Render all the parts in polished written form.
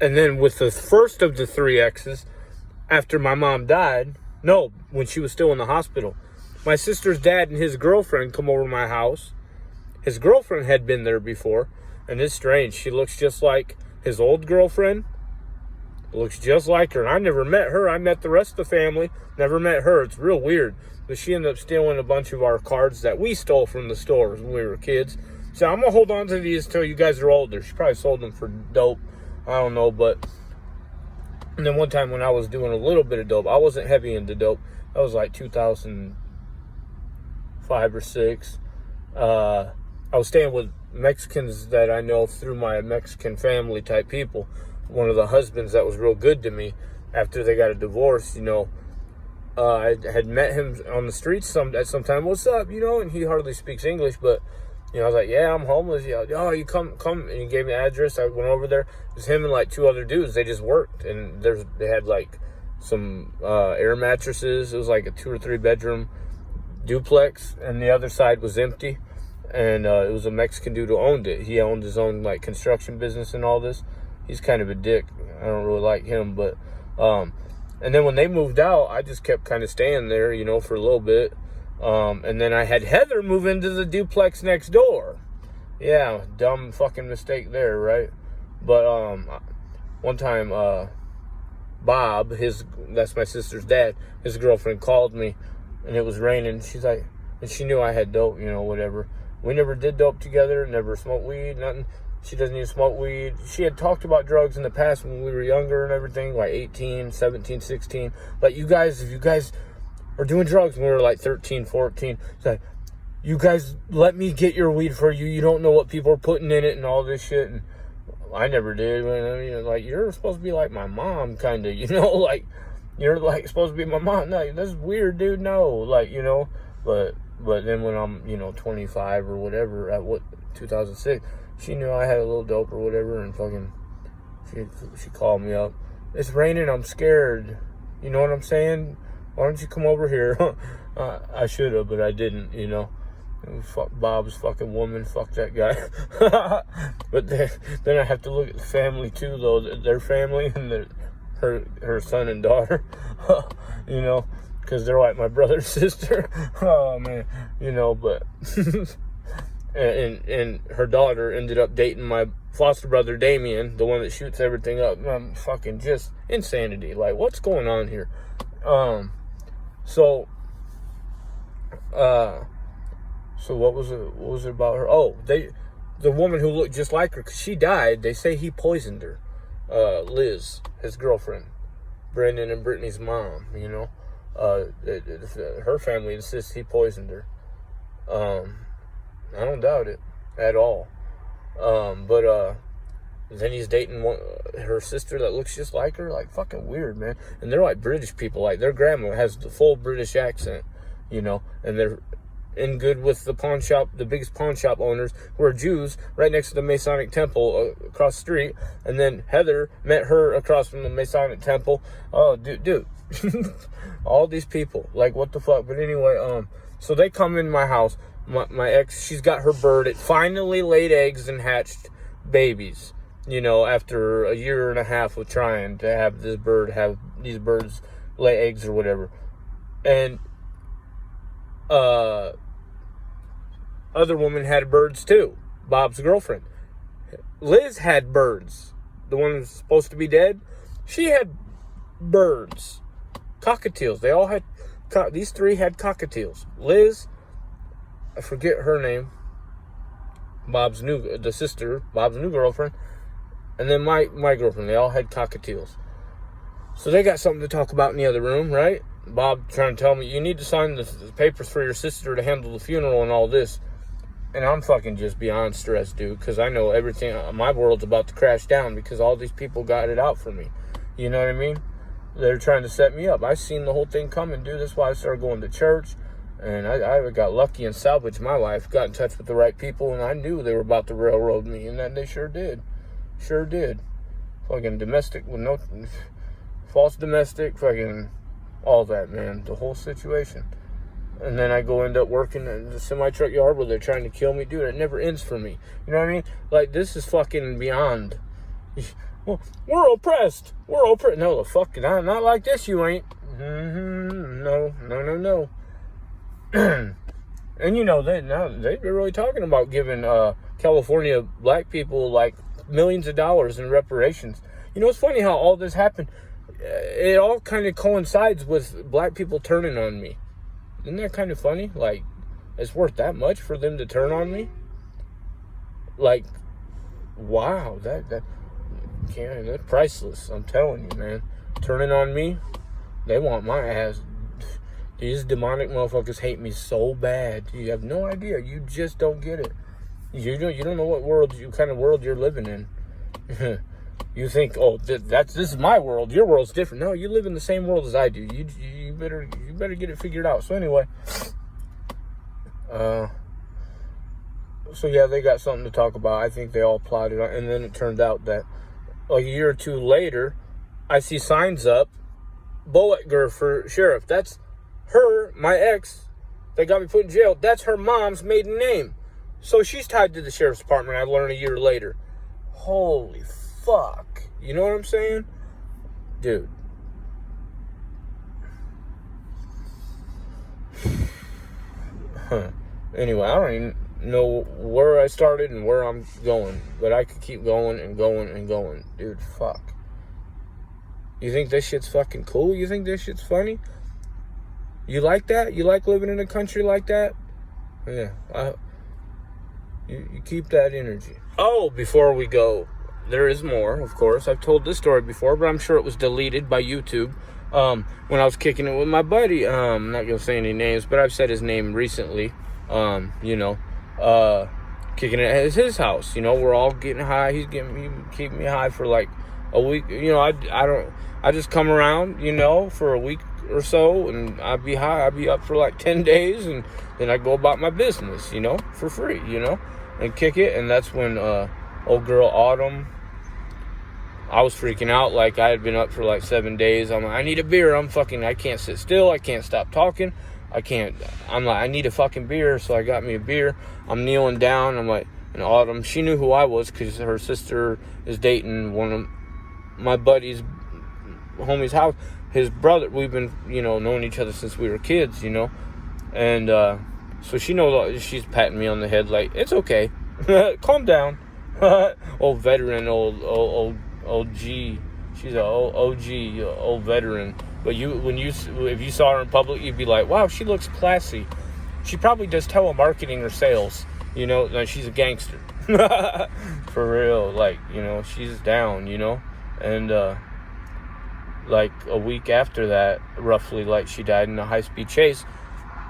And then with the first of the three exes, after my mom died, no, when she was still in the hospital, my sister's dad and his girlfriend come over to my house. His girlfriend had been there before, and it's strange. She looks just like his old girlfriend. Looks just like her. And I never met her. I met the rest of the family. Never met her. It's real weird. But she ended up stealing a bunch of our cards that we stole from the stores when we were kids. So I'm going to hold on to these till you guys are older. She probably sold them for dope. I don't know, but... And then one time when I was doing a little bit of dope, I wasn't heavy into dope. That was like 2005 or 6. I was staying with Mexicans that I know through my Mexican family type people. One of the husbands that was real good to me after they got a divorce, you know, I had met him on the streets at some time. What's up, you know? And he hardly speaks English, but, you know, I was like, yeah, I'm homeless. Yeah, oh, you come. And he gave me the address. I went over there. It was him and like 2 other dudes. They just worked, and they had like some air mattresses. It was like a 2 or 3 bedroom duplex, and the other side was empty. And it was a Mexican dude who owned it. He owned his own like construction business and all this. He's kind of a dick. I don't really like him, but and then when they moved out, I just kept kind of staying there, you know, for a little bit. And then I had Heather move into the duplex next door. Yeah, dumb fucking mistake there, right? But one time Bob, that's my sister's dad, his girlfriend called me, and it was raining. She's like, and she knew I had dope, you know, whatever. We never did dope together, never smoked weed, nothing. She doesn't even smoke weed. She had talked about drugs in the past when we were younger and everything, like 18, 17, 16. Like, you guys, if you guys are doing drugs when we were like 13, 14, it's like, you guys, let me get your weed for you. You don't know what people are putting in it and all this shit. And I never did. I mean, like, you're supposed to be like my mom, kind of, you know? Like, you're like supposed to be my mom. No, that's weird, dude. No, like, you know, but then when I'm, you know, 25 or whatever, at 2006, she knew I had a little dope or whatever, and fucking, she called me up. It's raining, I'm scared. You know what I'm saying? Why don't you come over here? I should have, but I didn't, you know. Fuck Bob's fucking woman, fuck that guy. But then I have to look at the family too, though. Their family and her son and daughter, you know, because they're like my brother and sister. Oh, man, you know, but... And her daughter ended up dating my foster brother Damien, the one that shoots everything up. Fucking just insanity. Like, what's going on here? So what was it about her? Oh, the woman who looked just like her, 'cause she died. They say he poisoned her. Liz, his girlfriend, Brandon and Brittany's mom. You know, her family insists he poisoned her. I don't doubt it at all. But then he's dating her sister that looks just like her. Like, fucking weird, man. And they're like British people. Like, their grandma has the full British accent, you know. And they're in good with the pawn shop, the biggest pawn shop owners, who are Jews, right next to the Masonic Temple across the street. And then Heather met her across from the Masonic Temple. Oh, dude. All these people. Like, what the fuck? But anyway, so they come in my house. My ex, she's got her bird. It finally laid eggs and hatched babies, you know, after a year and a half of trying to have these birds lay eggs or whatever. And other woman had birds too, Bob's girlfriend. Liz had birds. The one who's supposed to be dead, she had birds. Cockatiels. They all had, these 3 had cockatiels. Liz, I forget her name, Bob's new girlfriend, and then my girlfriend. They all had cockatiels. So they got something to talk about in the other room, right? Bob trying to tell me, you need to sign the papers for your sister to handle the funeral and all this. And I'm fucking just beyond stressed, dude, because I know everything, my world's about to crash down because all these people got it out for me. You know what I mean? They're trying to set me up. I seen the whole thing coming, dude. That's why I started going to church. And I got lucky and salvaged my life, got in touch with the right people, and I knew they were about to railroad me, and that they sure did. Sure did. Fucking domestic with no... False domestic, fucking... all that, man. The whole situation. And then I end up working in the semi-truck yard where they're trying to kill me. Dude, it never ends for me. You know what I mean? Like, this is fucking beyond. Well, we're oppressed. We're oppressed. No, the fuck, not like this. You ain't. No. And you know they've been really talking about giving California black people like millions of dollars in reparations. You know, it's funny how all this happened. It all kind of coincides with black people turning on me. Isn't that kind of funny? Like, it's worth that much for them to turn on me? Like, wow, that's priceless. I'm telling you, man. Turning on me, they want my ass. These demonic motherfuckers hate me so bad. You have no idea. You just don't get it. You don't know what kind of world you're living in. You think, oh, this is my world. Your world's different. No, you live in the same world as I do. You better get it figured out. So anyway, so yeah, they got something to talk about. I think they all plotted on, and then it turned out that like a year or two later, I see signs up, Boetger for sheriff. That's her, my ex, that got me put in jail. That's her mom's maiden name. So she's tied to the sheriff's department, I learned a year later. Holy fuck. You know what I'm saying? Dude. Anyway, I don't even know where I started and where I'm going. But I could keep going and going and going. Dude, fuck. You think this shit's fucking cool? You think this shit's funny? You like that? You like living in a country like that? Yeah. You keep that energy. Oh, before we go, there is more, of course. I've told this story before, but I'm sure it was deleted by YouTube. When I was kicking it with my buddy, I'm not going to say any names, but I've said his name recently. Kicking it at his house. You know, we're all getting high. He keeping me high for like a week. You know, I just come around, you know, for a week or so, and I'd be high. I'd be up for like 10 days, and then I go about my business, you know, for free, you know, and kick it. And that's when old girl Autumn, I was freaking out. Like, I had been up for like 7 days. I'm like, I need a beer. I can't sit still. I can't stop talking. I'm like, I need a fucking beer. So I got me a beer. I'm kneeling down. I'm like, and Autumn, she knew who I was because her sister is dating one of my buddy's homie's house. His brother, we've been, you know, knowing each other since we were kids, you know. And so she knows, she's patting me on the head like, it's okay. Calm down. Old veteran, old G. She's an OG, old veteran. But if you saw her in public, you'd be like, wow, she looks classy. She probably does telemarketing or sales. You know, like, she's a gangster. For real. Like, you know, she's down, you know. And like a week after that, roughly, like, she died in a high-speed chase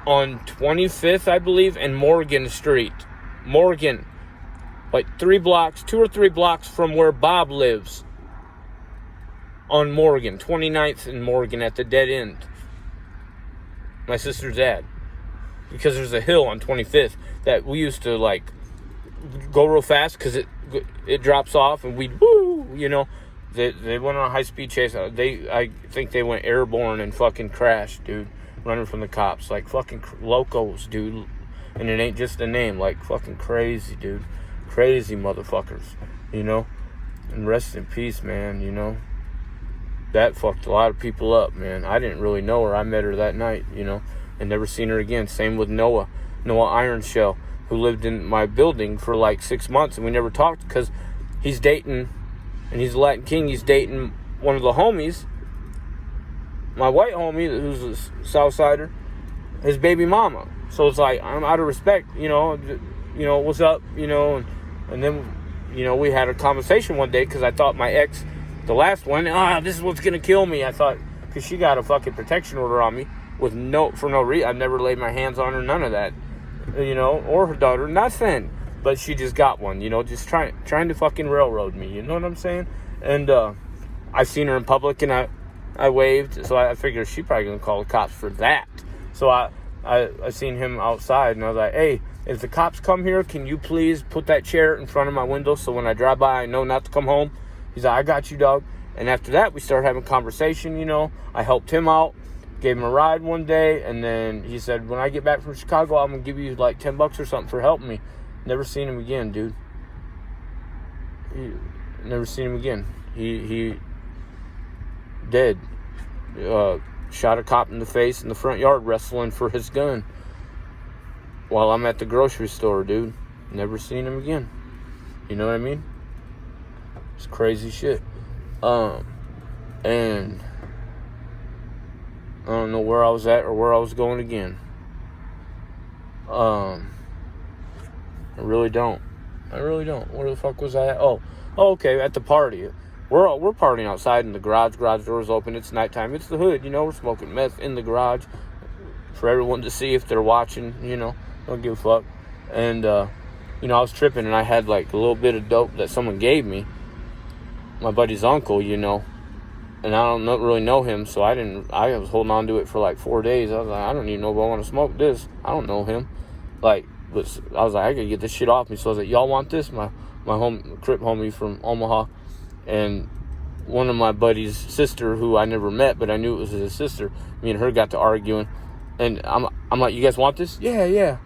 on 25th, I believe, and Morgan Street. Morgan. Like 2 or 3 blocks from where Bob lives. On Morgan, 29th and Morgan at the dead end. My sister's dad. Because there's a hill on 25th that we used to, like, go real fast because it drops off and we'd, woo, you know. They went on a high-speed chase. I think they went airborne and fucking crashed, dude. Running from the cops. Like, fucking locos, dude. And it ain't just a name. Like, fucking crazy, dude. Crazy motherfuckers, you know. And rest in peace, man, you know. That fucked a lot of people up, man. I didn't really know her. I met her that night, you know, and never seen her again. Same with Noah Ironshell, who lived in my building for like 6 months, and we never talked because he's dating, and he's a Latin King. He's dating one of the homies, my white homie, who's a Southsider, his baby mama. So it's like, I'm out of respect, you know, what's up, you know, and then, you know, we had a conversation one day because I thought my ex, the last one, this is what's going to kill me. I thought, because she got a fucking protection order on me for no reason. I never laid my hands on her, none of that, you know, or her daughter, nothing. But she just got one, you know, just trying to fucking railroad me, you know what I'm saying? And I seen her in public and I waved, so I figured she probably going to call the cops for that. So I seen him outside and I was like, hey, if the cops come here, can you please put that chair in front of my window so when I drive by I know not to come home? He's like, I got you, dog. And after that, we started having a conversation, you know. I helped him out, gave him a ride one day, and then he said, when I get back from Chicago, I'm going to give you like $10 or something for helping me. Never seen him again, dude. Never seen him again. He dead. Shot a cop in the face in the front yard wrestling for his gun while I'm at the grocery store, dude. Never seen him again. You know what I mean? It's crazy shit. And I don't know where I was at or where I was going again. I really don't. Where the fuck was I at? Oh, okay, at the party. We're partying outside in the garage. Garage doors open. It's nighttime. It's the hood, you know. We're smoking meth in the garage for everyone to see if they're watching, you know. Don't give a fuck. And, you know, I was tripping, and I had, like, a little bit of dope that someone gave me. My buddy's uncle, you know. And I don't really know him, so I was holding on to it for, like, 4 days. I was like, I don't even know if I want to smoke this. I don't know him. Like, but I was like, I gotta get this shit off me. So I was like, y'all want this? My Crip homie from Omaha. And one of my buddy's sister, who I never met, but I knew it was his sister, me and her got to arguing. And I'm like, you guys want this? Yeah.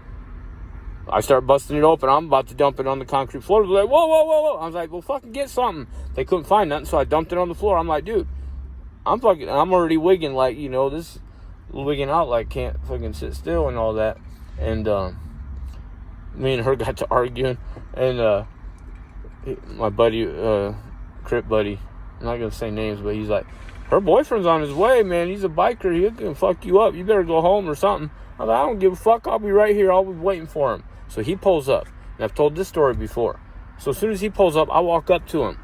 I start busting it open. I'm about to dump it on the concrete floor. They're like, whoa. I was like, well, fucking get something. They couldn't find nothing, so I dumped it on the floor. I'm like, dude, I'm already wigging, like, you know, this wigging out, like, can't fucking sit still and all that. And me and her got to arguing. And my buddy, Crip buddy, I'm not gonna say names, but he's like, her boyfriend's on his way, man. He's a biker. He can fuck you up. You better go home or something. I'm like, I don't give a fuck. I'll be right here. I'll be waiting for him. So he pulls up. And I've told this story before. So as soon as he pulls up, I walk up to him.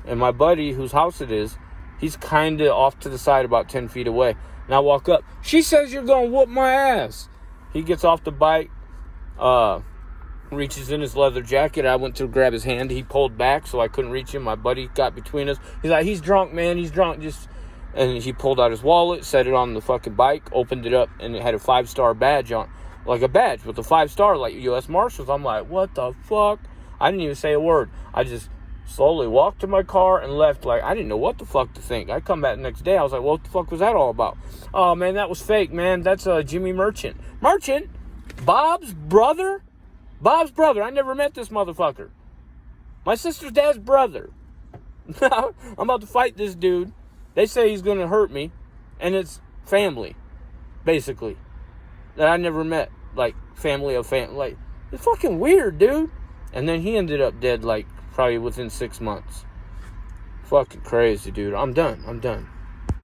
And my buddy, whose house it is, he's kind of off to the side about 10 feet away. And I walk up. She says you're going to whoop my ass. He gets off the bike, reaches in his leather jacket. I went to grab his hand. He pulled back, so I couldn't reach him. My buddy got between us. He's like, he's drunk, man. He's drunk. And he pulled out his wallet, set it on the fucking bike, opened it up, and it had a 5-star badge on, like a badge with a 5-star, like U.S. Marshals. I'm like, what the fuck? I didn't even say a word. I just slowly walked to my car and left. Like, I didn't know what the fuck to think. I come back the next day. I was like, what the fuck was that all about? Oh, man, that was fake, man. That's Jimmy Merchant. Merchant? Bob's brother? I never met this motherfucker. My sister's dad's brother. I'm about to fight this dude. They say he's going to hurt me. And it's family, basically, that I never met. Like, family of family. Like, it's fucking weird, dude. And then he ended up dead, like, probably within 6 months. Fucking crazy, dude. I'm done.